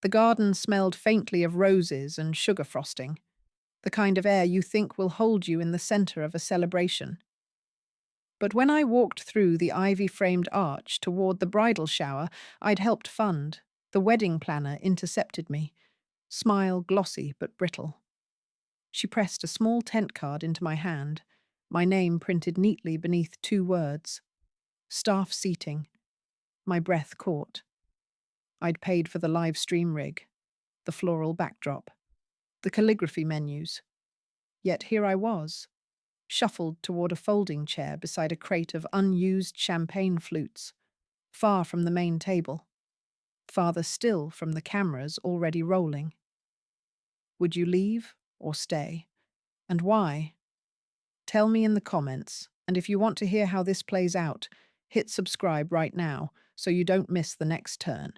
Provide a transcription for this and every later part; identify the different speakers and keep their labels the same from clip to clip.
Speaker 1: The garden smelled faintly of roses and sugar frosting, the kind of air you think will hold you in the center of a celebration. But when I walked through the ivy-framed arch toward the bridal shower I'd helped fund, the wedding planner intercepted me, smile glossy but brittle. She pressed a small tent card into my hand, my name printed neatly beneath two words. Staff seating. My breath caught. I'd paid for the live stream rig, the floral backdrop, the calligraphy menus. Yet here I was, shuffled toward a folding chair beside a crate of unused champagne flutes, far from the main table, farther still from the cameras already rolling. Would you leave or stay? And why? Tell me in the comments, and if you want to hear how this plays out, hit subscribe right now so you don't miss the next turn.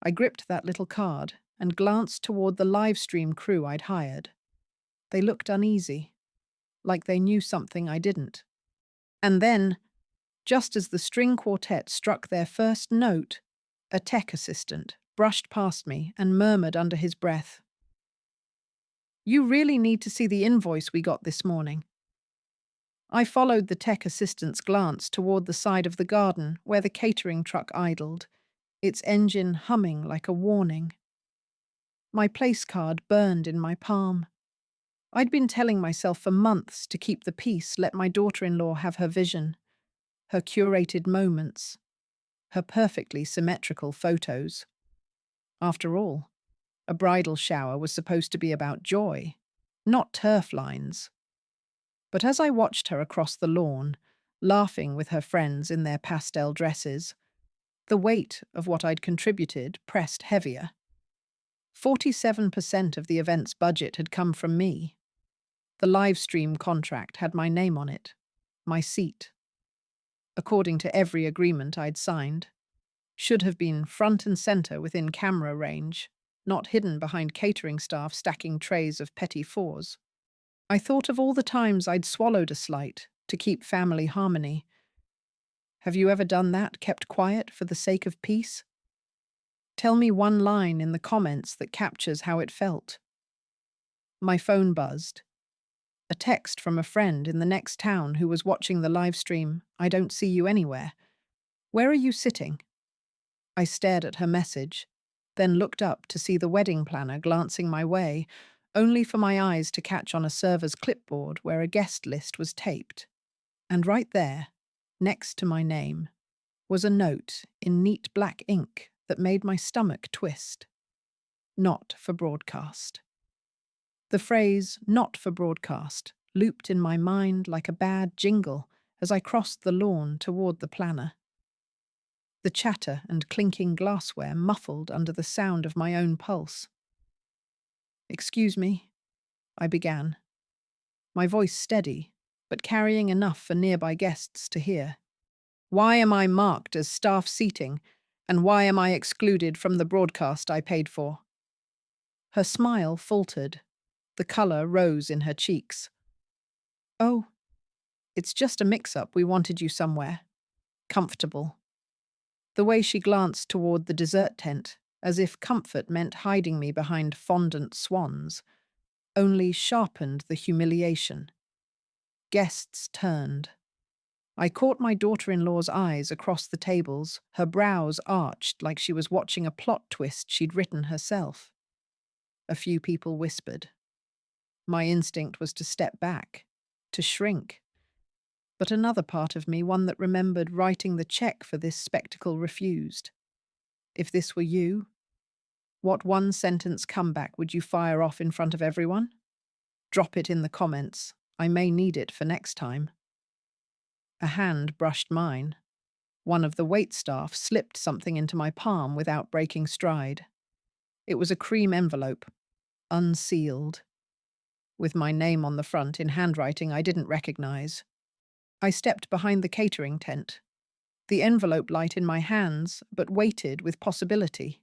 Speaker 1: I gripped that little card and glanced toward the live stream crew I'd hired. They looked uneasy, like they knew something I didn't. And then, just as the string quartet struck their first note, a tech assistant brushed past me and murmured under his breath, "You really need to see the invoice we got this morning." I followed the tech assistant's glance toward the side of the garden where the catering truck idled, its engine humming like a warning. My place card burned in my palm. I'd been telling myself for months to keep the peace, let my daughter-in-law have her vision, her curated moments, her perfectly symmetrical photos. After all, a bridal shower was supposed to be about joy, not turf lines. But as I watched her across the lawn, laughing with her friends in their pastel dresses, the weight of what I'd contributed pressed heavier. 47% of the event's budget had come from me. The live stream contract had my name on it, my seat. According to every agreement I'd signed, should have been front and center within camera range, not hidden behind catering staff stacking trays of petit fours. I thought of all the times I'd swallowed a slight to keep family harmony. Have you ever done that, kept quiet for the sake of peace? Tell me one line in the comments that captures how it felt. My phone buzzed. A text from a friend in the next town who was watching the live stream. "I don't see you anywhere. Where are you sitting?" I stared at her message, then looked up to see the wedding planner glancing my way, only for my eyes to catch on a server's clipboard where a guest list was taped. And right there, next to my name, was a note in neat black ink that made my stomach twist. Not for broadcast. The phrase, "not for broadcast," looped in my mind like a bad jingle as I crossed the lawn toward the planner. The chatter and clinking glassware muffled under the sound of my own pulse. "Excuse me," I began, my voice steady, but carrying enough for nearby guests to hear. "Why am I marked as staff seating, and why am I excluded from the broadcast I paid for?" Her smile faltered. The color rose in her cheeks. "Oh, it's just a mix-up. We wanted you somewhere comfortable." The way she glanced toward the dessert tent, as if comfort meant hiding me behind fondant swans, only sharpened the humiliation. Guests turned. I caught my daughter-in-law's eyes across the tables, her brows arched like she was watching a plot twist she'd written herself. A few people whispered. My instinct was to step back, to shrink. But another part of me, one that remembered writing the check for this spectacle, refused. If this were you, what one-sentence comeback would you fire off in front of everyone? Drop it in the comments. I may need it for next time. A hand brushed mine. One of the waitstaff slipped something into my palm without breaking stride. It was a cream envelope, unsealed, with my name on the front in handwriting I didn't recognize. I stepped behind the catering tent, the envelope light in my hands, but waited with possibility.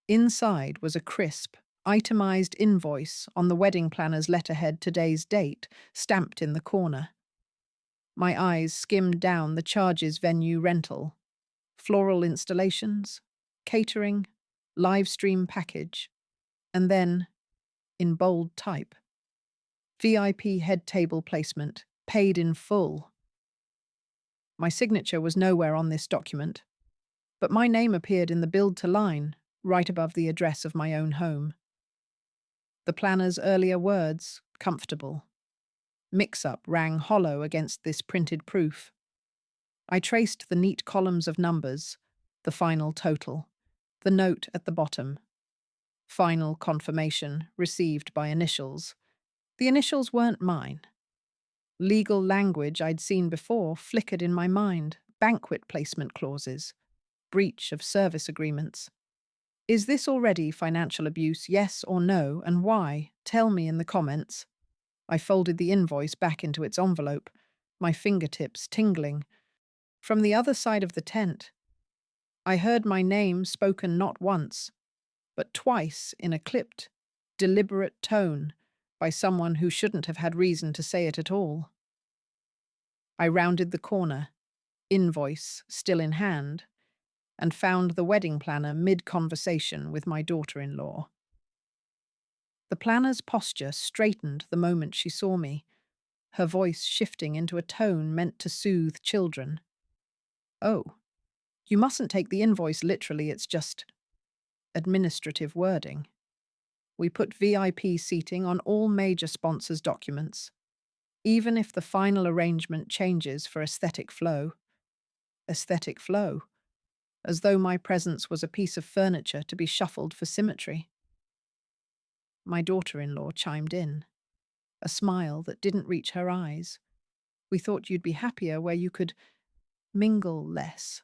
Speaker 1: Inside was a crisp, itemized invoice on the wedding planner's letterhead, today's date, stamped in the corner. My eyes skimmed down the charges: venue rental, floral installations, catering, live stream package, and then, in bold type, VIP head table placement, paid in full. My signature was nowhere on this document, but my name appeared in the build to line, right above the address of my own home. The planner's earlier words, comfortable, mix-up rang hollow against this printed proof. I traced the neat columns of numbers, the final total, the note at the bottom. Final confirmation, received by initials. The initials weren't mine. Legal language I'd seen before flickered in my mind, banquet placement clauses, breach of service agreements. Is this already financial abuse, yes or no, and why? Tell me in the comments. I folded the invoice back into its envelope, my fingertips tingling. From the other side of the tent, I heard my name spoken not once, but twice in a clipped, deliberate tone by someone who shouldn't have had reason to say it at all. I rounded the corner, invoice still in hand, and found the wedding planner mid-conversation with my daughter-in-law. The planner's posture straightened the moment she saw me, her voice shifting into a tone meant to soothe children. Oh, you mustn't take the invoice literally, it's just administrative wording. We put VIP seating on all major sponsors' documents, even if the final arrangement changes for aesthetic flow. Aesthetic flow, as though my presence was a piece of furniture to be shuffled for symmetry. My daughter-in-law chimed in, a smile that didn't reach her eyes. We thought you'd be happier where you could mingle less.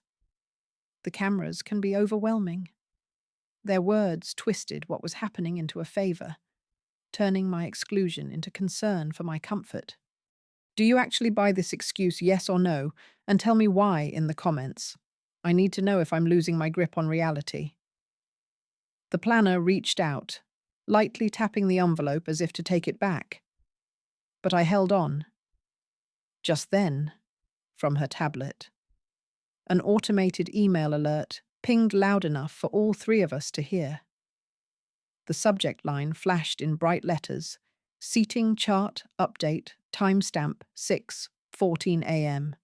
Speaker 1: The cameras can be overwhelming. Their words twisted what was happening into a favor, turning my exclusion into concern for my comfort. Do you actually buy this excuse, yes or no? And tell me why in the comments. I need to know if I'm losing my grip on reality. The planner reached out, lightly tapping the envelope as if to take it back. But I held on. Just then, from her tablet, an automated email alert pinged loud enough for all three of us to hear. The subject line flashed in bright letters, seating chart update, timestamp 6:14 a.m.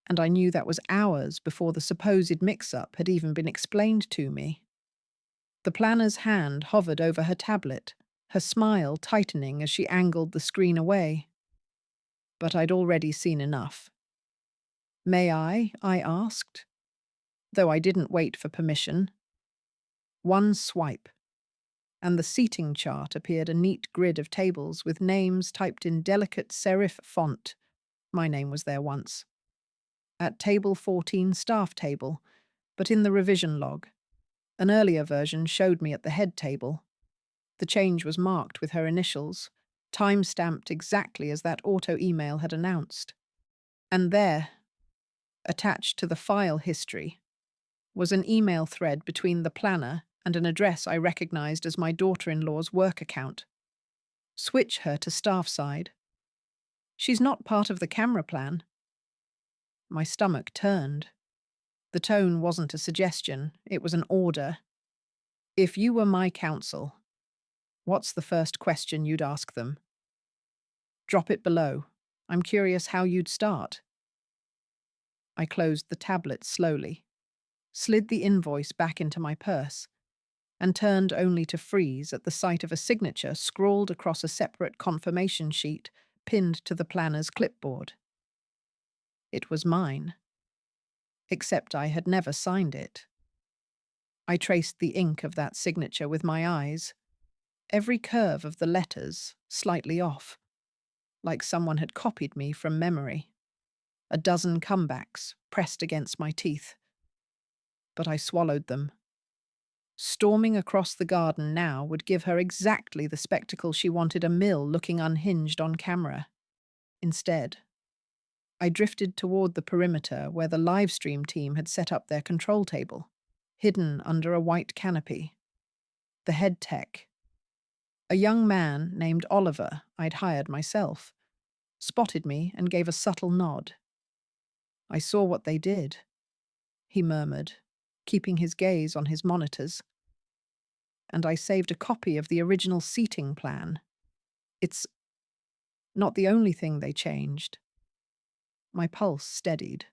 Speaker 1: And I knew that was hours before the supposed mix-up had even been explained to me. The planner's hand hovered over her tablet, her smile tightening as she angled the screen away. But I'd already seen enough. May I asked, though I didn't wait for permission. One swipe, and the seating chart appeared a neat grid of tables with names typed in delicate serif font. My name was there once. At table 14, staff table, but in the revision log. An earlier version showed me at the head table. The change was marked with her initials, time-stamped exactly as that auto-email had announced. And there, attached to the file history, was an email thread between the planner and an address I recognized as my daughter-in-law's work account. Switch her to staff side. She's not part of the camera plan. My stomach turned. The tone wasn't a suggestion, it was an order. If you were my counsel, what's the first question you'd ask them? Drop it below. I'm curious how you'd start. I closed the tablet slowly, slid the invoice back into my purse, and turned only to freeze at the sight of a signature scrawled across a separate confirmation sheet pinned to the planner's clipboard. It was mine, except I had never signed it. I traced the ink of that signature with my eyes, every curve of the letters slightly off, like someone had copied me from memory. A dozen comebacks pressed against my teeth. But I swallowed them. Storming across the garden now would give her exactly the spectacle she wanted, a mill looking unhinged on camera. Instead, I drifted toward the perimeter where the livestream team had set up their control table, hidden under a white canopy. The head tech, a young man named Oliver I'd hired myself, spotted me and gave a subtle nod. I saw what they did, he murmured, keeping his gaze on his monitors. and I saved a copy of the original seating plan. It's not the only thing they changed. My pulse steadied.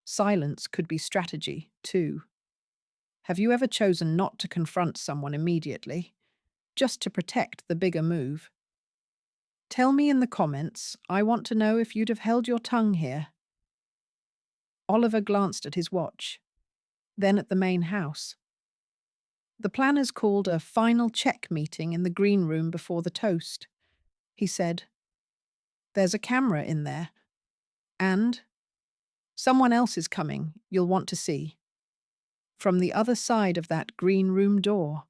Speaker 1: Silence could be strategy, too. Have you ever chosen not to confront someone immediately, just to protect the bigger move? Tell me in the comments. I want to know if you'd have held your tongue here. Oliver glanced at his watch, then at the main house. The planners called a final check meeting in the green room before the toast. He said, "There's a camera in there. And someone else is coming you'll want to see. From the other side of that green room door."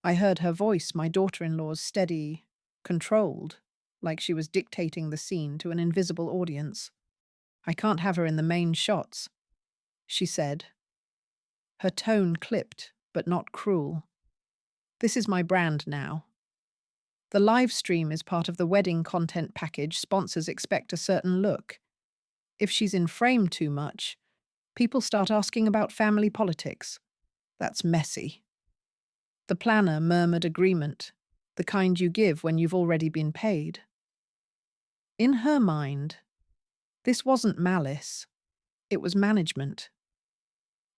Speaker 1: I heard her voice, my daughter-in-law's, steady, controlled, like she was dictating the scene to an invisible audience. "I can't have her in the main shots," she said. Her tone clipped, but not cruel. "This is my brand now. The live stream is part of the wedding content package. Sponsors expect a certain look. If she's in frame too much, people start asking about family politics. That's messy." The planner murmured agreement, the kind you give when you've already been paid. In her mind, this wasn't malice, it was management.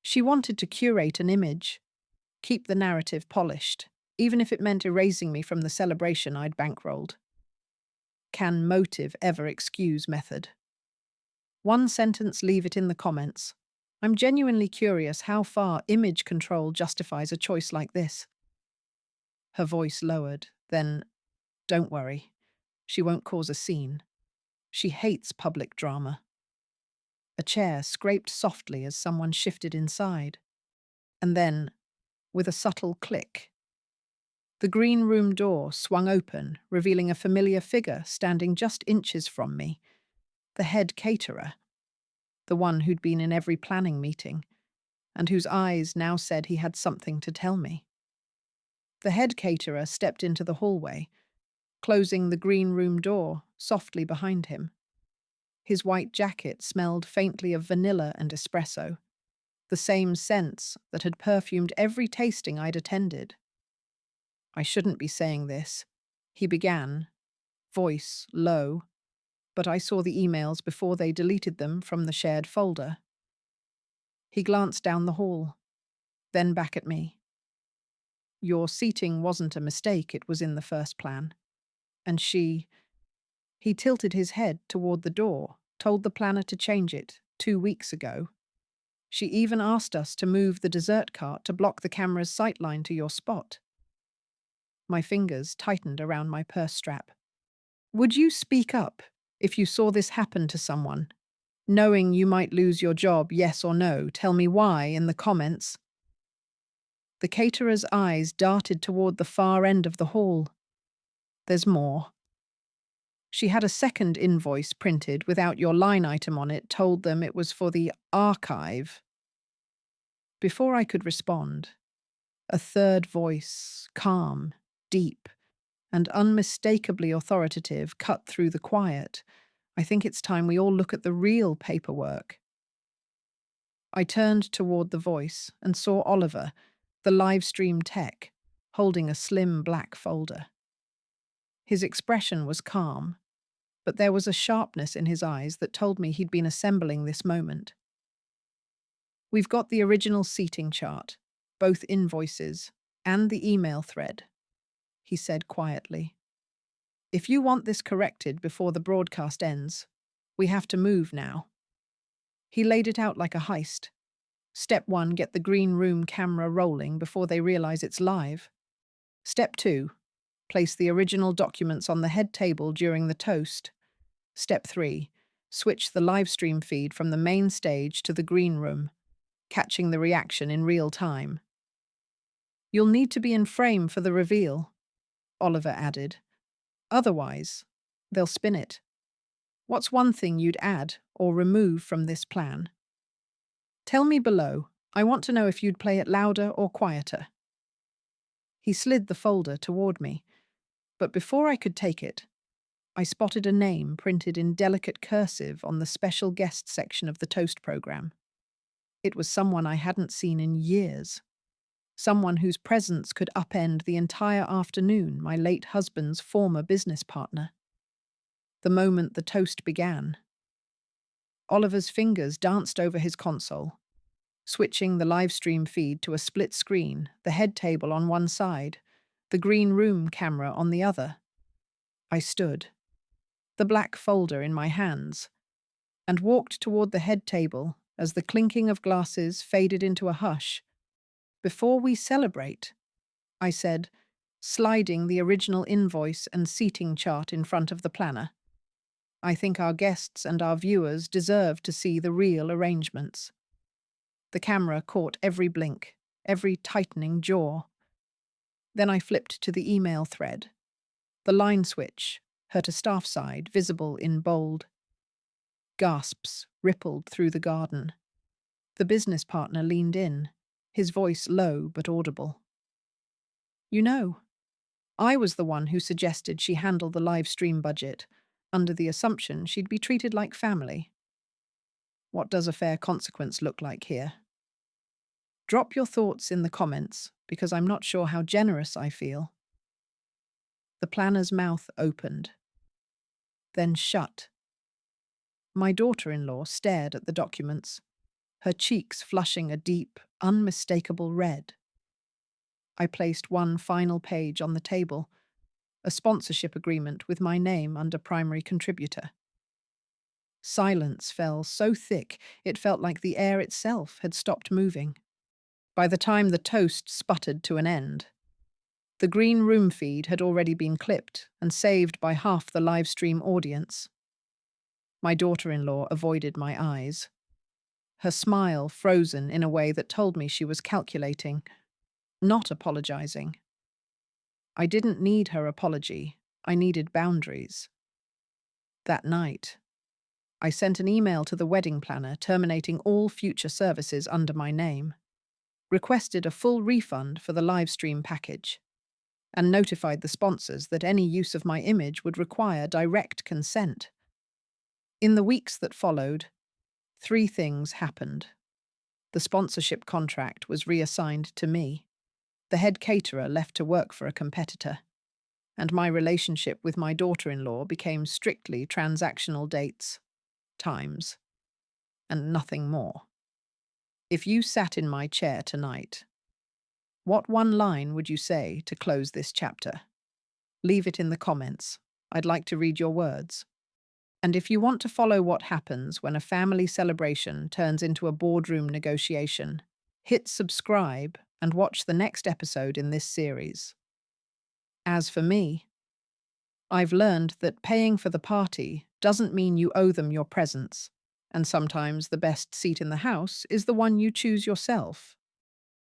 Speaker 1: She wanted to curate an image, keep the narrative polished, even if it meant erasing me from the celebration I'd bankrolled. Can motive ever excuse method? One sentence, leave it in the comments. I'm genuinely curious how far image control justifies a choice like this. Her voice lowered, then, "Don't worry. She won't cause a scene. She hates public drama." A chair scraped softly as someone shifted inside. And then, with a subtle click, the green room door swung open, revealing a familiar figure standing just inches from me, the head caterer, the one who'd been in every planning meeting, and whose eyes now said he had something to tell me. The head caterer stepped into the hallway, closing the green room door softly behind him. His white jacket smelled faintly of vanilla and espresso, the same scents that had perfumed every tasting I'd attended. "I shouldn't be saying this," he began, voice low, but I saw the emails before they deleted them from the shared folder. He glanced down the hall, then back at me. "Your seating wasn't a mistake, it was in the first plan. And he tilted his head toward the door, told the planner to change it 2 weeks ago. She even asked us to move the dessert cart to block the camera's sightline to your spot." My fingers tightened around my purse strap. "Would you speak up if you saw this happen to someone? Knowing you might lose your job, yes or no? Tell me why in the comments." The caterer's eyes darted toward the far end of the hall. "There's more. She had a second invoice printed without your line item on it, told them it was for the archive." Before I could respond, a third voice, calm, deep, and unmistakably authoritative, cut through the quiet. "I think it's time we all look at the real paperwork." I turned toward the voice and saw Oliver, the live stream tech, holding a slim black folder. His expression was calm, but there was a sharpness in his eyes that told me he'd been assembling this moment. "We've got the original seating chart, both invoices, and the email thread," he said quietly. "If you want this corrected before the broadcast ends, we have to move now." He laid it out like a heist. Step 1, get the green room camera rolling before they realize it's live. Step 2, place the original documents on the head table during the toast. Step 3, switch the live stream feed from the main stage to the green room, catching the reaction in real time. "You'll need to be in frame for the reveal," Oliver added. "Otherwise, they'll spin it. What's one thing you'd add or remove from this plan? Tell me below. I want to know if you'd play it louder or quieter." He slid the folder toward me, but before I could take it, I spotted a name printed in delicate cursive on the special guest section of the toast program. It was someone I hadn't seen in years. Someone whose presence could upend the entire afternoon, my late husband's former business partner. The moment the toast began, Oliver's fingers danced over his console, switching the live stream feed to a split screen, the head table on one side, the green room camera on the other. I stood, the black folder in my hands, and walked toward the head table as the clinking of glasses faded into a hush. "Before we celebrate," I said, sliding the original invoice and seating chart in front of the planner. "I think our guests and our viewers deserve to see the real arrangements." The camera caught every blink, every tightening jaw. Then I flipped to the email thread. The line switch, her to staff side, visible in bold. Gasps rippled through the garden. The business partner leaned in, his voice low but audible. "You know, I was the one who suggested she handle the live stream budget, under the assumption she'd be treated like family. What does a fair consequence look like here?" Drop your thoughts in the comments, because I'm not sure how generous I feel. The planner's mouth opened, then shut. My daughter-in-law stared at the documents, her cheeks flushing a deep, unmistakable red. I placed one final page on the table, a sponsorship agreement with my name under primary contributor. Silence fell so thick it felt like the air itself had stopped moving. By the time the toast sputtered to an end, the green room feed had already been clipped and saved by half the live stream audience. My daughter-in-law avoided my eyes, her smile frozen in a way that told me she was calculating, not apologizing. I didn't need her apology. I needed boundaries. That night, I sent an email to the wedding planner terminating all future services under my name, requested a full refund for the live stream package, and notified the sponsors that any use of my image would require direct consent. In the weeks that followed, 3 things happened. The sponsorship contract was reassigned to me, the head caterer left to work for a competitor, and my relationship with my daughter-in-law became strictly transactional dates, times, and nothing more. If you sat in my chair tonight, what one line would you say to close this chapter? Leave it in the comments. I'd like to read your words. And if you want to follow what happens when a family celebration turns into a boardroom negotiation, hit subscribe and watch the next episode in this series. As for me, I've learned that paying for the party doesn't mean you owe them your presence, and sometimes the best seat in the house is the one you choose yourself.